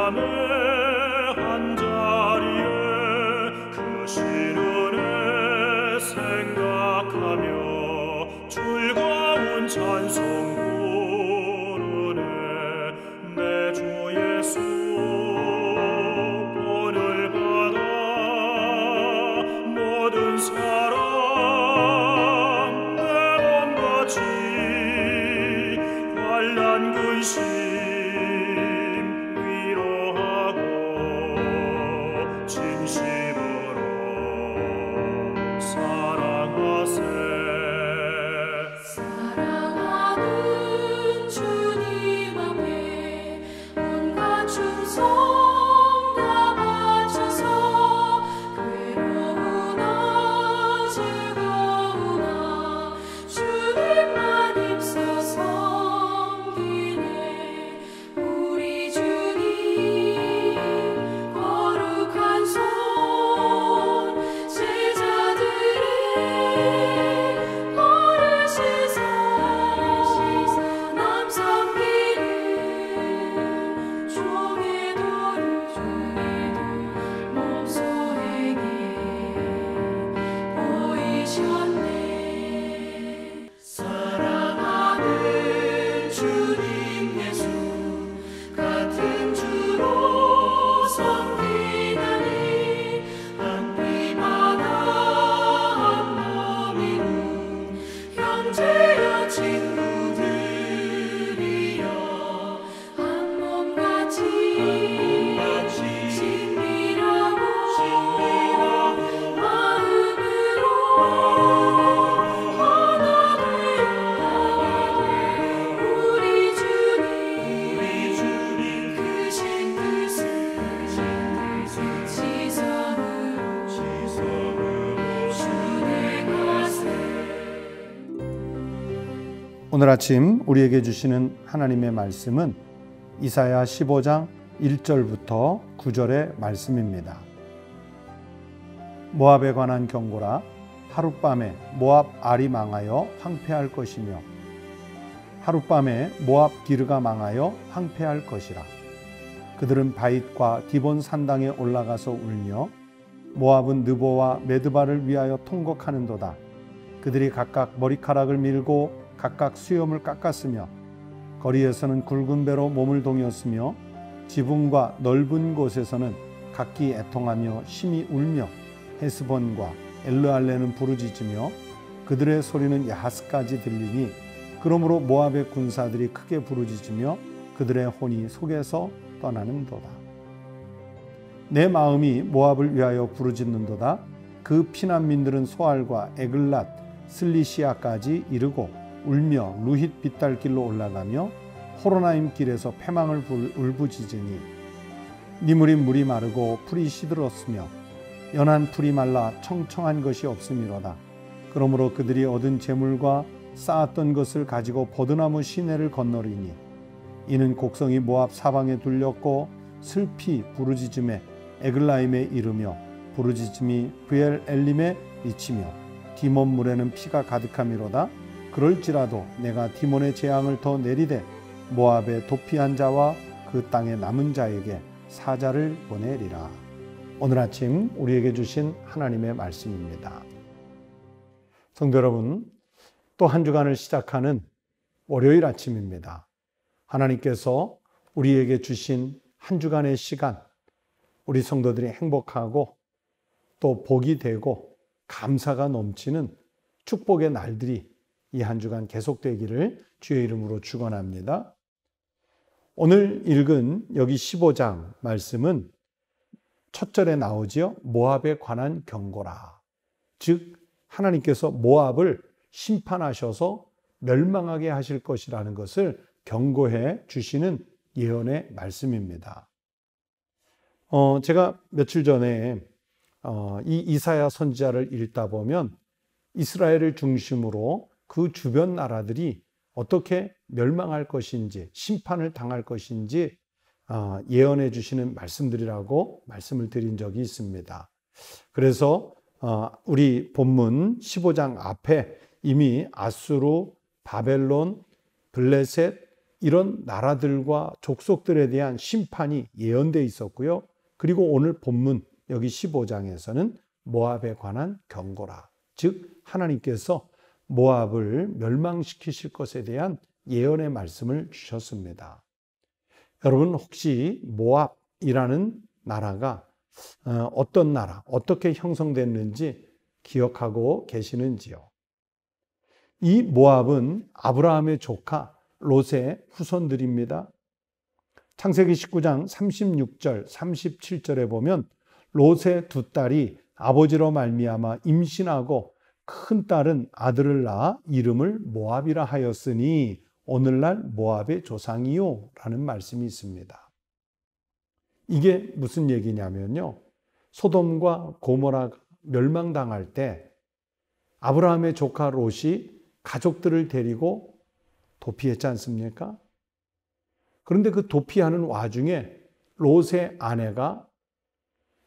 밤에 한자리에 그 시련에 생각하며 즐거운 찬송 부르네. 내 주 예수 본을 받아 모든 사랑 내 몸같이 환난 근심 위로하고 진심으로 사랑하세. 사랑하는 주님 앞에 온갖 충성 다 바쳐서 괴로우나 즐거우나 주님만 힘써 섬기네. 우리 주님 거룩한 손 제자들의 버르시사 남 섬기는 종의 도를 몸소에게 보이셨네. 사랑하는 주님 예수 같은 주로 섬기다니 한 피마다 한 몸이군 형제여 친구들이여 한 몸같이 친밀하고 마음으로 하나 되어 우리 주님 크신 뜻을 지성으로 준행하세. 오늘 아침 우리에게 주시는 하나님의 말씀은 이사야 15장 1절부터 9절의 말씀입니다. 모압에 관한 경고라. 하룻밤에 모압 알이 망하여 황폐할 것이며 하룻밤에 모압 기르가 망하여 황폐할 것이라. 그들은 바잇과 디본 산당에 올라가서 울며 모압은 느보와 메드바를 위하여 통곡하는도다. 그들이 각각 머리카락을 밀고 각각 수염을 깎았으며 거리에서는 굵은 배로 몸을 동였으며 지붕과 넓은 곳에서는 각기 애통하며 심히 울며 헤스본과 엘르알레는 부르짖으며 그들의 소리는 야하스까지 들리니 그러므로 모압의 군사들이 크게 부르짖으며 그들의 혼이 속에서 떠나는도다. 내 마음이 모압을 위하여 부르짖는도다. 그 피난민들은 소알과 에글랏 슬리시아까지 이르고 울며 루힛 빗달길로 올라가며 호로나임 길에서 패망을 울부짖으니 니무린 물이 마르고 풀이 시들었으며 연한 풀이 말라 청청한 것이 없음이로다. 그러므로 그들이 얻은 재물과 쌓았던 것을 가지고 버드나무 시내를 건너리니 이는 곡성이 모압 사방에 둘렸고 슬피 부르짖음에 에글라임에 이르며 부르짖음이 브엘 엘림에 미치며 디몬 물에는 피가 가득함이로다. 그럴지라도 내가 디몬의 재앙을 더 내리되 모압의 도피한 자와 그 땅에 남은 자에게 사자를 보내리라. 오늘 아침 우리에게 주신 하나님의 말씀입니다. 성도 여러분, 또 한 주간을 시작하는 월요일 아침입니다. 하나님께서 우리에게 주신 한 주간의 시간, 우리 성도들이 행복하고 또 복이 되고 감사가 넘치는 축복의 날들이 이 한 주간 계속되기를 주의 이름으로 축원합니다. 오늘 읽은 여기 15장 말씀은 첫 절에 나오지요. 모압에 관한 경고라. 즉 하나님께서 모압을 심판하셔서 멸망하게 하실 것이라는 것을 경고해 주시는 예언의 말씀입니다. 제가 며칠 전에 이 이사야 선지자를 읽다 보면 이스라엘을 중심으로 그 주변 나라들이 어떻게 멸망할 것인지, 심판을 당할 것인지 예언해 주시는 말씀들이라고 말씀을 드린 적이 있습니다. 그래서 우리 본문 15장 앞에 이미 아수르, 바벨론, 블레셋 이런 나라들과 족속들에 대한 심판이 예언되어 있었고요. 그리고 오늘 본문 여기 15장에서는 모압에 관한 경고라. 즉 하나님께서 모압을 멸망시키실 것에 대한 예언의 말씀을 주셨습니다. 여러분 혹시 모압이라는 나라가 어떤 나라, 어떻게 형성됐는지 기억하고 계시는지요? 이 모압은 아브라함의 조카 롯의 후손들입니다. 창세기 19장 36절, 37절에 보면 롯의 두 딸이 아버지로 말미암아 임신하고 큰 딸은 아들을 낳아 이름을 모압이라 하였으니 오늘날 모압의 조상이요 라는 말씀이 있습니다. 이게 무슨 얘기냐면요. 소돔과 고모라가 멸망당할 때 아브라함의 조카 롯이 가족들을 데리고 도피했지 않습니까? 그런데 그 도피하는 와중에 롯의 아내가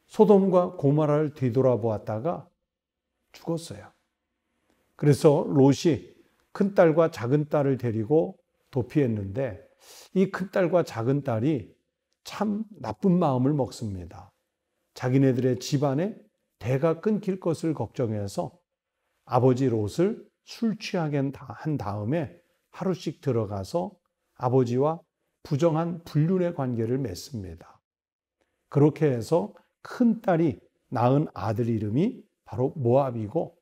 소돔과 고모라를 뒤돌아보았다가 죽었어요. 그래서 롯이 큰딸과 작은딸을 데리고 도피했는데 이 큰딸과 작은딸이 참 나쁜 마음을 먹습니다. 자기네들의 집안에 대가 끊길 것을 걱정해서 아버지 롯을 술 취하게 한 다음에 하루씩 들어가서 아버지와 부정한 불륜의 관계를 맺습니다. 그렇게 해서 큰딸이 낳은 아들 이름이 바로 모압이고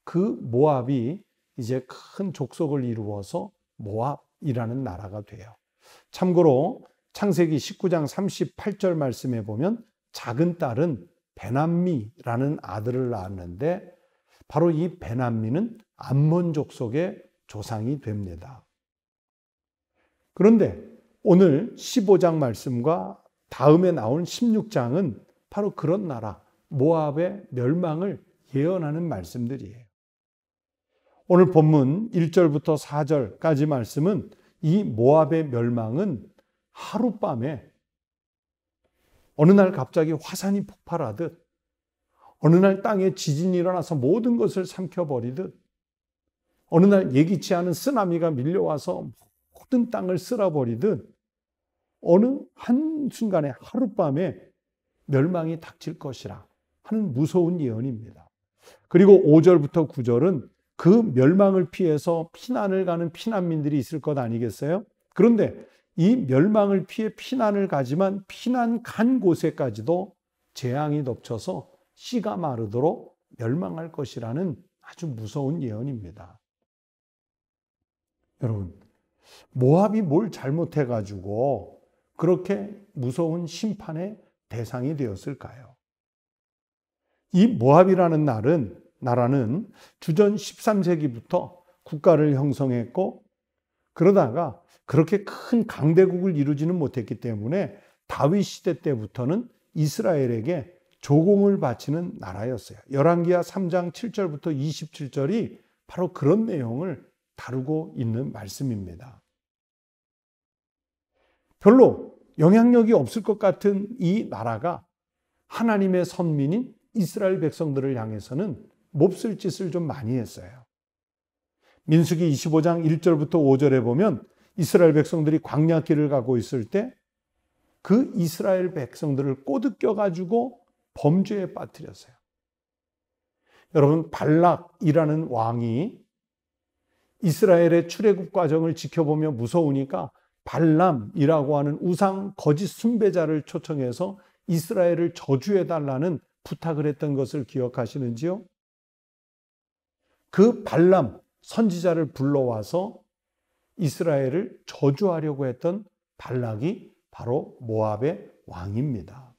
그 모압이 이제 큰 족속을 이루어서 모압이라는 나라가 돼요. 참고로 창세기 19장 38절 말씀에 보면 작은 딸은 베남미라는 아들을 낳았는데 바로 이 베남미는 암몬 족속의 조상이 됩니다. 그런데 오늘 15장 말씀과 다음에 나온 16장은 바로 그런 나라 모압의 멸망을 예언하는 말씀들이에요. 오늘 본문 1절부터 4절까지 말씀은 이 모압의 멸망은 하룻밤에 어느 날 갑자기 화산이 폭발하듯 어느 날 땅에 지진이 일어나서 모든 것을 삼켜버리듯 어느 날 예기치 않은 쓰나미가 밀려와서 모든 땅을 쓸어버리듯 어느 한순간에 하룻밤에 멸망이 닥칠 것이라 하는 무서운 예언입니다. 그리고 5절부터 9절은 그 멸망을 피해서 피난을 가는 피난민들이 있을 것 아니겠어요? 그런데 이 멸망을 피해 피난을 가지만 피난 간 곳에까지도 재앙이 덮쳐서 씨가 마르도록 멸망할 것이라는 아주 무서운 예언입니다. 여러분, 모압이 뭘 잘못해가지고 그렇게 무서운 심판의 대상이 되었을까요? 이 모압이라는 나라는 주전 13세기부터 국가를 형성했고 그러다가 그렇게 큰 강대국을 이루지는 못했기 때문에 다윗 시대 때부터는 이스라엘에게 조공을 바치는 나라였어요. 열왕기하 3장 7절부터 27절이 바로 그런 내용을 다루고 있는 말씀입니다. 별로 영향력이 없을 것 같은 이 나라가 하나님의 선민인 이스라엘 백성들을 향해서는 몹쓸 짓을 좀 많이 했어요. 민수기 25장 1절부터 5절에 보면 이스라엘 백성들이 광야길을 가고 있을 때 그 이스라엘 백성들을 꼬드겨가지고 범죄에 빠뜨렸어요. 여러분, 발락이라는 왕이 이스라엘의 출애굽 과정을 지켜보며 무서우니까 발람이라고 하는 우상 거짓 숭배자를 초청해서 이스라엘을 저주해달라는 부탁을 했던 것을 기억하시는지요? 그 발람 선지자를 불러와서 이스라엘을 저주하려고 했던 발락이 바로 모압의 왕입니다.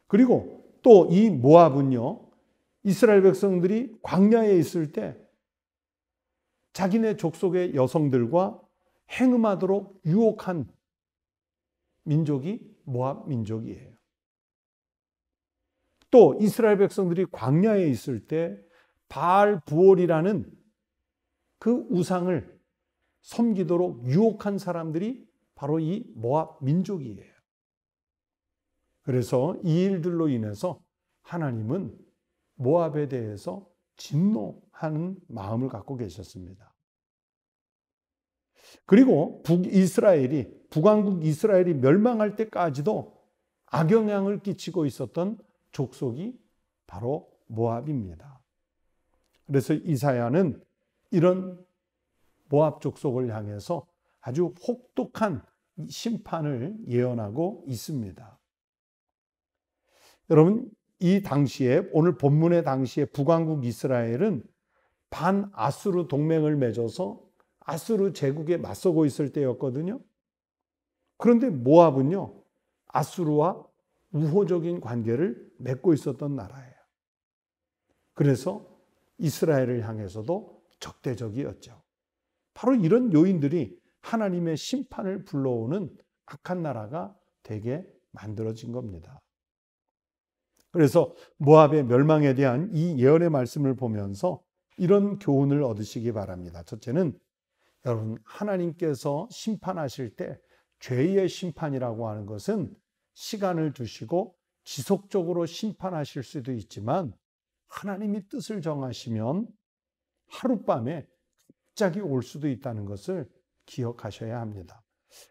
그리고 또 이 모압은요, 이스라엘 백성들이 광야에 있을 때 자기네 족속의 여성들과 행음하도록 유혹한 민족이 모압 민족이에요. 또 이스라엘 백성들이 광야에 있을 때 바알 부올이라는 그 우상을 섬기도록 유혹한 사람들이 바로 이 모압 민족이에요. 그래서 이 일들로 인해서 하나님은 모압에 대해서 진노하는 마음을 갖고 계셨습니다. 그리고 북왕국 이스라엘이 멸망할 때까지도 악영향을 끼치고 있었던 족속이 바로 모압입니다. 그래서 이사야는 이런 모압 족속을 향해서 아주 혹독한 심판을 예언하고 있습니다. 여러분, 이 당시에, 오늘 본문의 당시에 북왕국 이스라엘은 반아수르 동맹을 맺어서 아수르 제국에 맞서고 있을 때였거든요. 그런데 모압은요, 아수르와 우호적인 관계를 맺고 있었던 나라예요. 그래서 이스라엘을 향해서도 적대적이었죠. 바로 이런 요인들이 하나님의 심판을 불러오는 악한 나라가 되게 만들어진 겁니다. 그래서 모압의 멸망에 대한 이 예언의 말씀을 보면서 이런 교훈을 얻으시기 바랍니다. 첫째는 여러분, 하나님께서 심판하실 때 죄의 심판이라고 하는 것은 시간을 두시고 지속적으로 심판하실 수도 있지만 하나님이 뜻을 정하시면 하룻밤에 갑자기 올 수도 있다는 것을 기억하셔야 합니다.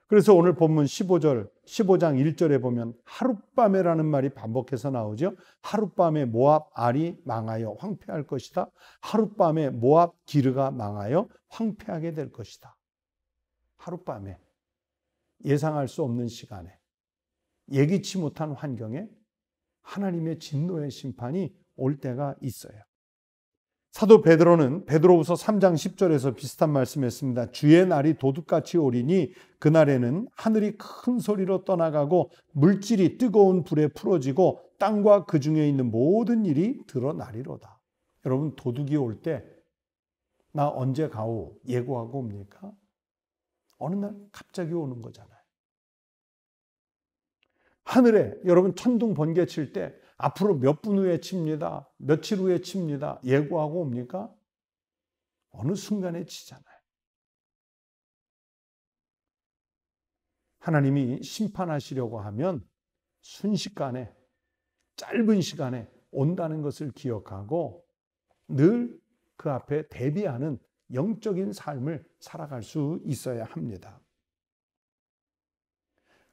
그래서 오늘 본문 15장 1절에 보면 하룻밤에라는 말이 반복해서 나오죠. 하룻밤에 모압 알이 망하여 황폐할 것이다. 하룻밤에 모압 기르가 망하여 황폐하게 될 것이다. 하룻밤에, 예상할 수 없는 시간에, 예기치 못한 환경에 하나님의 진노의 심판이 올 때가 있어요. 사도 베드로는 베드로후서 3장 10절에서 비슷한 말씀했습니다. 주의 날이 도둑같이 오리니 그날에는 하늘이 큰 소리로 떠나가고 물질이 뜨거운 불에 풀어지고 땅과 그 중에 있는 모든 일이 드러나리로다. 여러분, 도둑이 올 때 나 언제 가오 예고하고 옵니까? 어느 날 갑자기 오는 거잖아요. 하늘에 여러분 천둥 번개 칠 때 앞으로 몇 분 후에 칩니다. 며칠 후에 칩니다. 예고하고 옵니까? 어느 순간에 치잖아요. 하나님이 심판하시려고 하면 순식간에, 짧은 시간에 온다는 것을 기억하고 늘 그 앞에 대비하는 영적인 삶을 살아갈 수 있어야 합니다.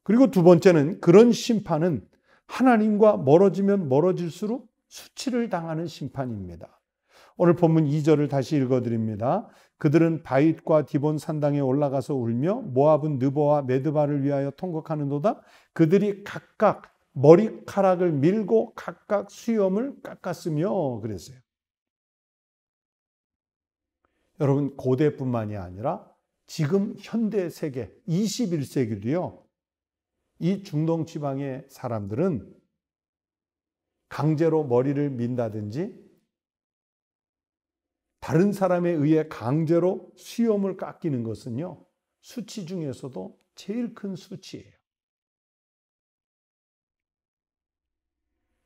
그리고 두 번째는 그런 심판은 하나님과 멀어지면 멀어질수록 수치를 당하는 심판입니다. 오늘 본문 2절을 다시 읽어드립니다. 그들은 바윗과 디본 산당에 올라가서 울며 모압은 느보와 메드바를 위하여 통곡하는도다. 그들이 각각 머리카락을 밀고 각각 수염을 깎았으며 그랬어요. 여러분, 고대뿐만이 아니라 지금 현대 세계 21세기도요. 이 중동 지방의 사람들은 강제로 머리를 민다든지 다른 사람에 의해 강제로 수염을 깎이는 것은요, 수치 중에서도 제일 큰 수치예요.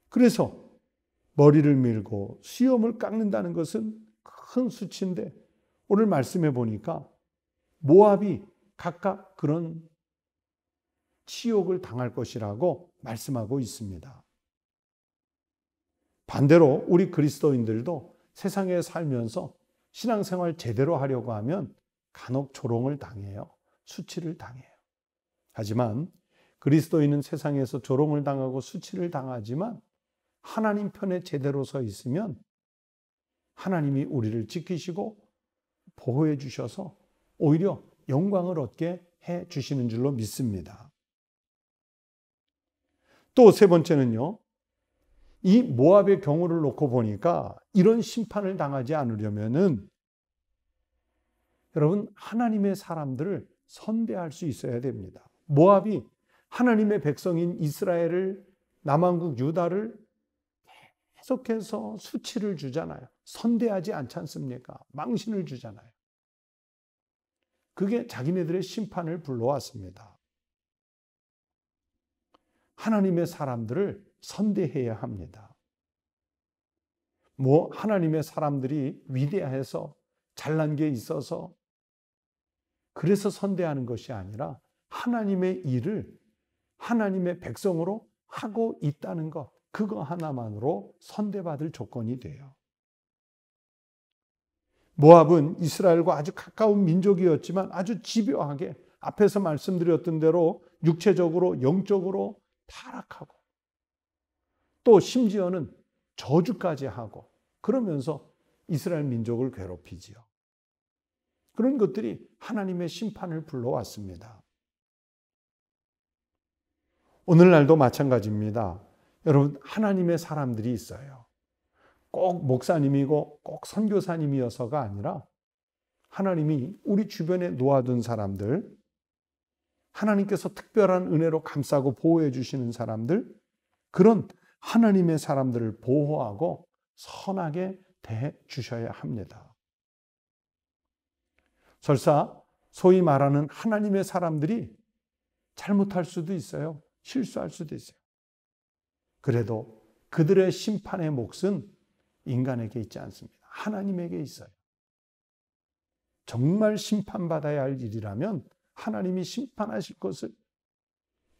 그래서 머리를 밀고 수염을 깎는다는 것은 큰 수치인데 오늘 말씀해 보니까 모압이 각각 그런 치욕을 당할 것이라고 말씀하고 있습니다. 반대로 우리 그리스도인들도 세상에 살면서 신앙생활 제대로 하려고 하면 간혹 조롱을 당해요. 수치를 당해요. 하지만 그리스도인은 세상에서 조롱을 당하고 수치를 당하지만 하나님 편에 제대로 서 있으면 하나님이 우리를 지키시고 보호해 주셔서 오히려 영광을 얻게 해 주시는 줄로 믿습니다. 또 세 번째는요, 이 모압의 경우를 놓고 보니까 이런 심판을 당하지 않으려면은 여러분, 하나님의 사람들을 선대할 수 있어야 됩니다. 모압이 하나님의 백성인 이스라엘을, 남왕국 유다를 계속해서 수치를 주잖아요. 선대하지 않지 않습니까? 망신을 주잖아요. 그게 자기네들의 심판을 불러왔습니다. 하나님의 사람들을 선대해야 합니다. 하나님의 사람들이 위대해서 잘난 게 있어서 그래서 선대하는 것이 아니라 하나님의 일을 하나님의 백성으로 하고 있다는 것, 그거 하나만으로 선대받을 조건이 돼요. 모압은 이스라엘과 아주 가까운 민족이었지만 아주 집요하게 앞에서 말씀드렸던 대로 육체적으로 영적으로 타락하고 또 심지어는 저주까지 하고 그러면서 이스라엘 민족을 괴롭히지요. 그런 것들이 하나님의 심판을 불러왔습니다. 오늘날도 마찬가지입니다. 여러분, 하나님의 사람들이 있어요. 꼭 목사님이고 꼭 선교사님이어서가 아니라 하나님이 우리 주변에 놓아둔 사람들, 하나님께서 특별한 은혜로 감싸고 보호해 주시는 사람들, 그런 하나님의 사람들을 보호하고 선하게 대해 주셔야 합니다. 설사 소위 말하는 하나님의 사람들이 잘못할 수도 있어요. 실수할 수도 있어요. 그래도 그들의 심판의 몫은 인간에게 있지 않습니다. 하나님에게 있어요. 정말 심판받아야 할 일이라면 하나님이 심판하실 것을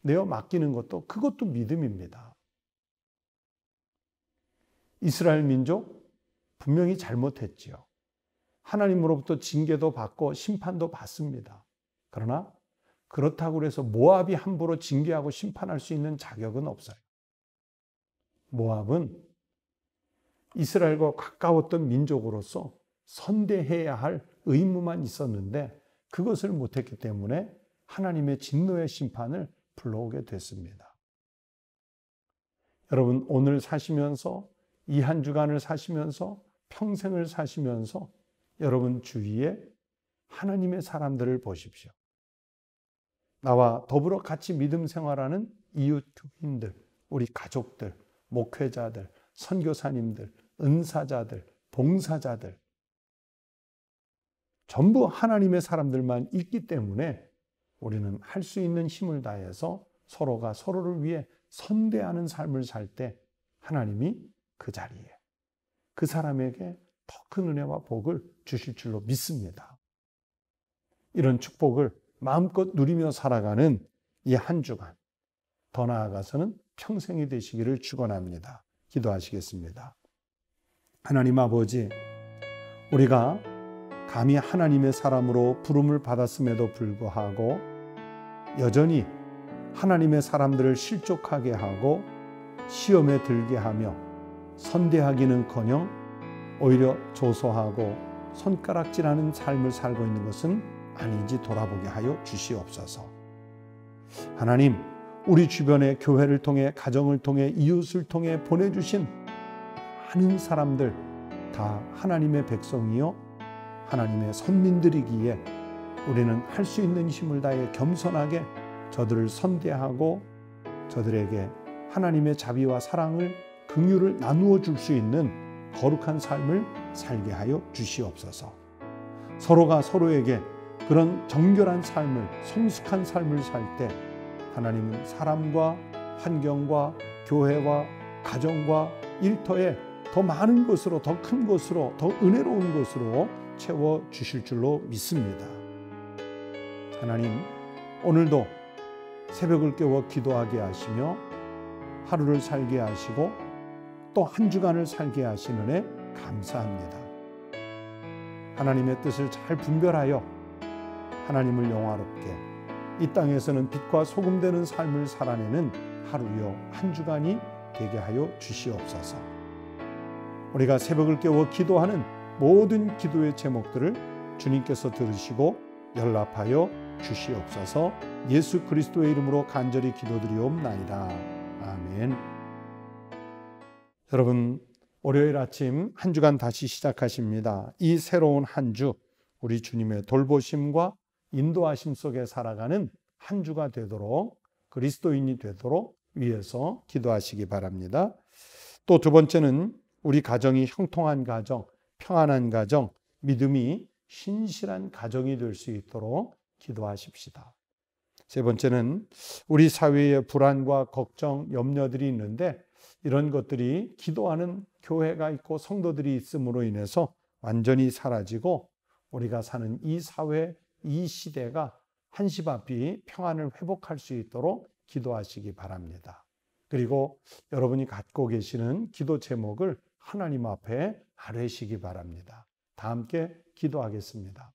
내어 맡기는 것도 그것도 믿음입니다. 이스라엘 민족 분명히 잘못했지요. 하나님으로부터 징계도 받고 심판도 받습니다. 그러나 그렇다고 해서 모압이 함부로 징계하고 심판할 수 있는 자격은 없어요. 모압은 이스라엘과 가까웠던 민족으로서 선대해야 할 의무만 있었는데 그것을 못했기 때문에 하나님의 진노의 심판을 불러오게 됐습니다. 여러분, 오늘 사시면서 이 한 주간을 사시면서 평생을 사시면서 여러분 주위에 하나님의 사람들을 보십시오. 나와 더불어 같이 믿음 생활하는 이웃 교인들, 우리 가족들, 목회자들, 선교사님들, 은사자들, 봉사자들 전부 하나님의 사람들만 있기 때문에 우리는 할 수 있는 힘을 다해서 서로가 서로를 위해 선대하는 삶을 살 때 하나님이 그 자리에 그 사람에게 더 큰 은혜와 복을 주실 줄로 믿습니다. 이런 축복을 마음껏 누리며 살아가는 이 한 주간, 더 나아가서는 평생이 되시기를 축원합니다. 기도하시겠습니다. 하나님 아버지, 우리가 감히 하나님의 사람으로 부름을 받았음에도 불구하고 여전히 하나님의 사람들을 실족하게 하고 시험에 들게 하며 선대하기는커녕 오히려 조소하고 손가락질하는 삶을 살고 있는 것은 아닌지 돌아보게 하여 주시옵소서. 하나님, 우리 주변의 교회를 통해, 가정을 통해, 이웃을 통해 보내주신 많은 사람들 다 하나님의 백성이요 하나님의 선민들이기에 우리는 할 수 있는 힘을 다해 겸손하게 저들을 선대하고 저들에게 하나님의 자비와 사랑을, 긍휼을 나누어 줄 수 있는 거룩한 삶을 살게 하여 주시옵소서. 서로가 서로에게 그런 정결한 삶을, 성숙한 삶을 살 때 하나님은 사람과 환경과 교회와 가정과 일터에 더 많은 것으로, 더 큰 것으로, 더 은혜로운 것으로 채워 주실 줄로 믿습니다. 하나님, 오늘도 새벽을 깨워 기도하게 하시며 하루를 살게 하시고 또 한 주간을 살게 하시는 애 감사합니다. 하나님의 뜻을 잘 분별하여 하나님을 영화롭게 이 땅에서는 빛과 소금 되는 삶을 살아내는 하루요 한 주간이 되게 하여 주시옵소서. 우리가 새벽을 깨워 기도하는 모든 기도의 제목들을 주님께서 들으시고 연락하여 주시옵소서. 예수 그리스도의 이름으로 간절히 기도드리옵나이다. 아멘. 여러분, 월요일 아침 한 주간 다시 시작하십니다. 이 새로운 한 주, 우리 주님의 돌보심과 인도하심 속에 살아가는 한 주가 되도록, 그리스도인이 되도록 위해서 기도하시기 바랍니다. 또 두 번째는 우리 가정이 형통한 가정, 평안한 가정, 믿음이 신실한 가정이 될 수 있도록 기도하십시다. 세 번째는 우리 사회에 불안과 걱정, 염려들이 있는데 이런 것들이 기도하는 교회가 있고 성도들이 있음으로 인해서 완전히 사라지고 우리가 사는 이 사회, 이 시대가 한시바삐 평안을 회복할 수 있도록 기도하시기 바랍니다. 그리고 여러분이 갖고 계시는 기도 제목을 하나님 앞에 아뢰시기 바랍니다. 다 함께 기도하겠습니다.